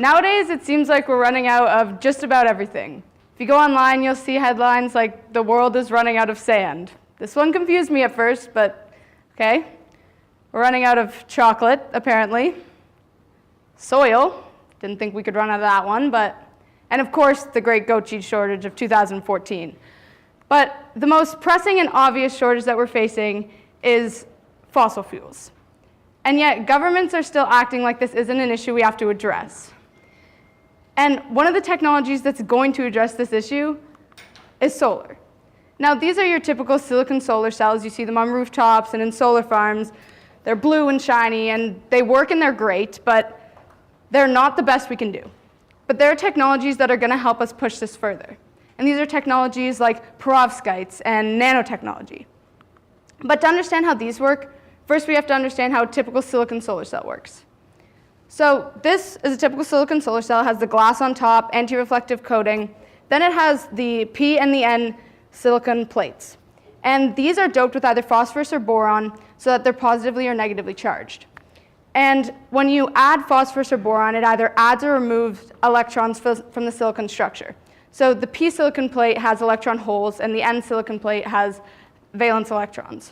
Nowadays, it seems like we're running out of just about everything. If you go online, you'll see headlines like, "The world is running out of sand." This one confused me at first, but okay. We're running out of chocolate, apparently. Soil, didn't think we could run out of that one, and of course, the great goat cheese shortage of 2014. But the most pressing and obvious shortage that we're facing is fossil fuels. And yet, governments are still acting like this isn't an issue we have to address. And one of the technologies that's going to address this issue is solar. Now, these are your typical silicon solar cells. You see them on rooftops and in solar farms. They're blue and shiny, and they work and they're great, but they're not the best we can do. But there are technologies that are going to help us push this further. And these are technologies like perovskites and nanotechnology. But to understand how these work, first we have to understand how a typical silicon solar cell works. So this is a typical silicon solar cell. It has the glass on top, anti-reflective coating. Then it has the P and the N silicon plates. And these are doped with either phosphorus or boron so that they're positively or negatively charged. And when you add phosphorus or boron, it either adds or removes electrons from the silicon structure. So the P silicon plate has electron holes, and the N silicon plate has valence electrons.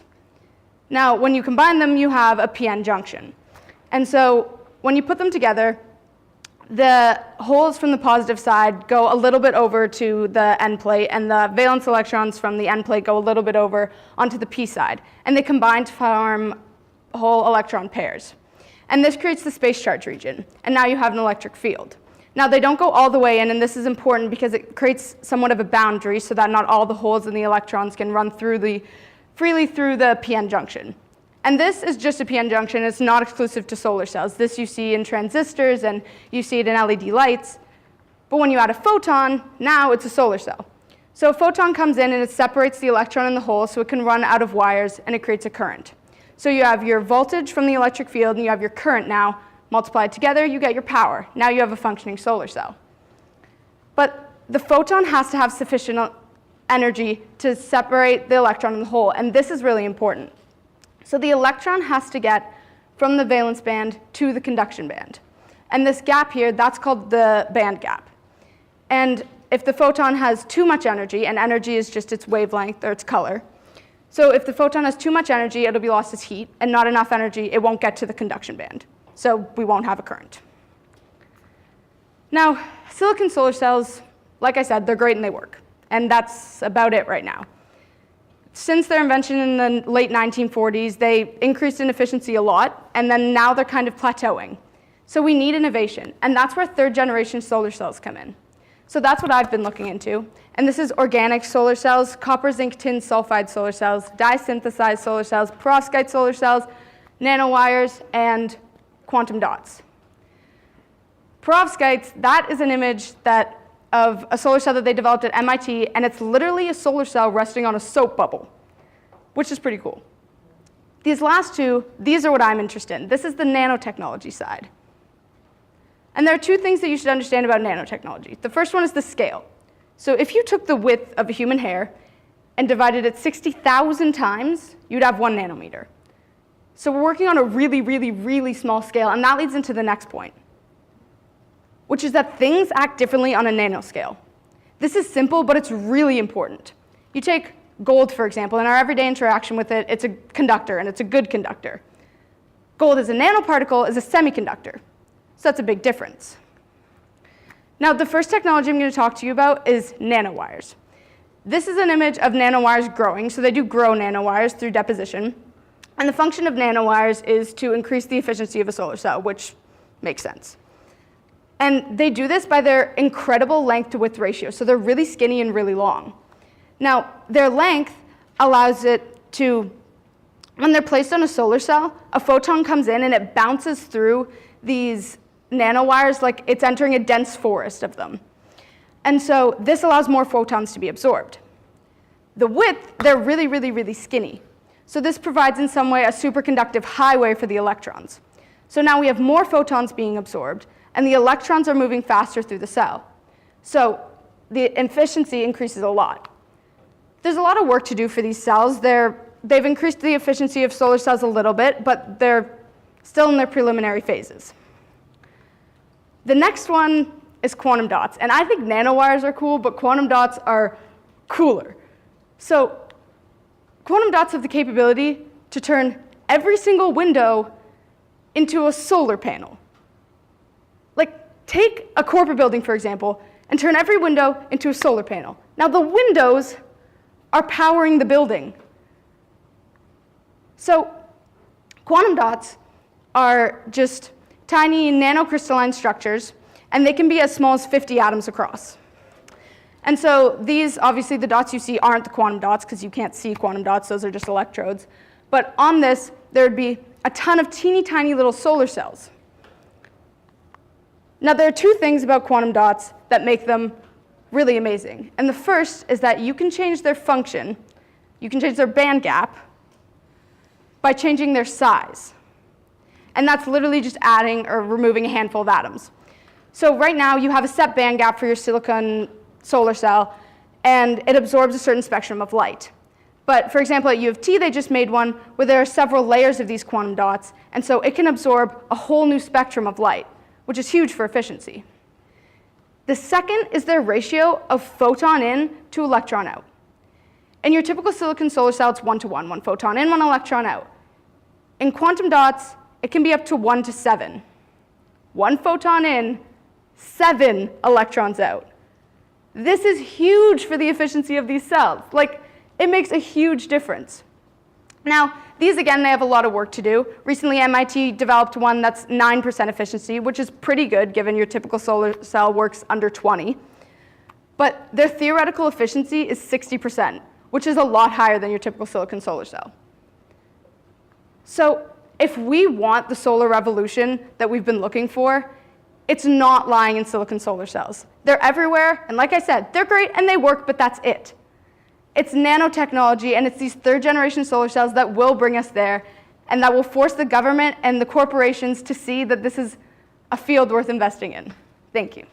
Now, when you combine them, you have a p-n junction. And so when you put them together, the holes from the positive side go a little bit over to the N plate, and the valence electrons from the N plate go a little bit over onto the P side. And they combine to form whole electron pairs. And this creates the space charge region. And now you have an electric field. Now, they don't go all the way in, and this is important because it creates somewhat of a boundary so that not all the holes in the electrons can run freely through the p-n junction. And this is just a p-n junction. It's not exclusive to solar cells. This you see in transistors, and you see it in LED lights. But when you add a photon, now it's a solar cell. So a photon comes in, and it separates the electron in the hole so it can run out of wires, and it creates a current. So you have your voltage from the electric field, and you have your current now. Multiplied together, you get your power. Now you have a functioning solar cell. But the photon has to have sufficient energy to separate the electron in the hole, and this is really important. So the electron has to get from the valence band to the conduction band. And this gap here, that's called the band gap. And if the photon has too much energy, and energy is just its wavelength or its color, so if the photon has too much energy, it'll be lost as heat, and not enough energy, it won't get to the conduction band. So we won't have a current. Now, silicon solar cells, like I said, they're great and they work. And that's about it right now. Since their invention in the late 1940s, they increased in efficiency a lot, and then now they're kind of plateauing. So we need innovation, and that's where third-generation solar cells come in. So that's what I've been looking into. And this is organic solar cells, copper, zinc, tin, sulfide solar cells, dye-synthesized solar cells, perovskite solar cells, nanowires, and quantum dots. Perovskites, that is an image of a solar cell that they developed at MIT, and it's literally a solar cell resting on a soap bubble, which is pretty cool. These last two, these are what I'm interested in. This is the nanotechnology side. And there are two things that you should understand about nanotechnology. The first one is the scale. So if you took the width of a human hair and divided it 60,000 times, you'd have 1 nanometer. So we're working on a really, really, really small scale, and that leads into the next point, which is that things act differently on a nanoscale. This is simple, but it's really important. You take gold, for example. In our everyday interaction with it, it's a conductor, and it's a good conductor. Gold as a nanoparticle is a semiconductor. So that's a big difference. Now, the first technology I'm going to talk to you about is nanowires. This is an image of nanowires growing. So they do grow nanowires through deposition. And the function of nanowires is to increase the efficiency of a solar cell, which makes sense. And they do this by their incredible length to width ratio. So they're really skinny and really long. Now, their length allows it to, when they're placed on a solar cell, a photon comes in and it bounces through these nanowires like it's entering a dense forest of them. And so this allows more photons to be absorbed. The width, they're really, really, really skinny. So this provides in some way a superconductive highway for the electrons. So now we have more photons being absorbed, and the electrons are moving faster through the cell. So the efficiency increases a lot. There's a lot of work to do for these cells. They've increased the efficiency of solar cells a little bit, but they're still in their preliminary phases. The next one is quantum dots. And I think nanowires are cool, but quantum dots are cooler. So quantum dots have the capability to turn every single window into a solar panel. Like, take a corporate building, for example, and turn every window into a solar panel. Now, the windows are powering the building. So quantum dots are just tiny nanocrystalline structures, and they can be as small as 50 atoms across. And so these, obviously, the dots you see aren't the quantum dots, because you can't see quantum dots. Those are just electrodes. But on this, there would be a ton of teeny tiny little solar cells. Now, there are two things about quantum dots that make them really amazing. And the first is that you can change their function, you can change their band gap, by changing their size. And that's literally just adding or removing a handful of atoms. So right now, you have a set band gap for your silicon solar cell, and it absorbs a certain spectrum of light. But for example, at U of T, they just made one where there are several layers of these quantum dots, and so it can absorb a whole new spectrum of light, which is huge for efficiency. The second is their ratio of photon in to electron out. In your typical silicon solar cell, it's 1-to-1, 1 photon in, 1 electron out. In quantum dots, it can be up to 1-to-7. 1 photon in, 7 electrons out. This is huge for the efficiency of these cells. Like, it makes a huge difference. Now, these, again, they have a lot of work to do. Recently, MIT developed one that's 9% efficiency, which is pretty good, given your typical solar cell works under 20. But their theoretical efficiency is 60%, which is a lot higher than your typical silicon solar cell. So if we want the solar revolution that we've been looking for, it's not lying in silicon solar cells. They're everywhere, and like I said, they're great and they work, but that's it. It's nanotechnology, and it's these third-generation solar cells that will bring us there, and that will force the government and the corporations to see that this is a field worth investing in. Thank you.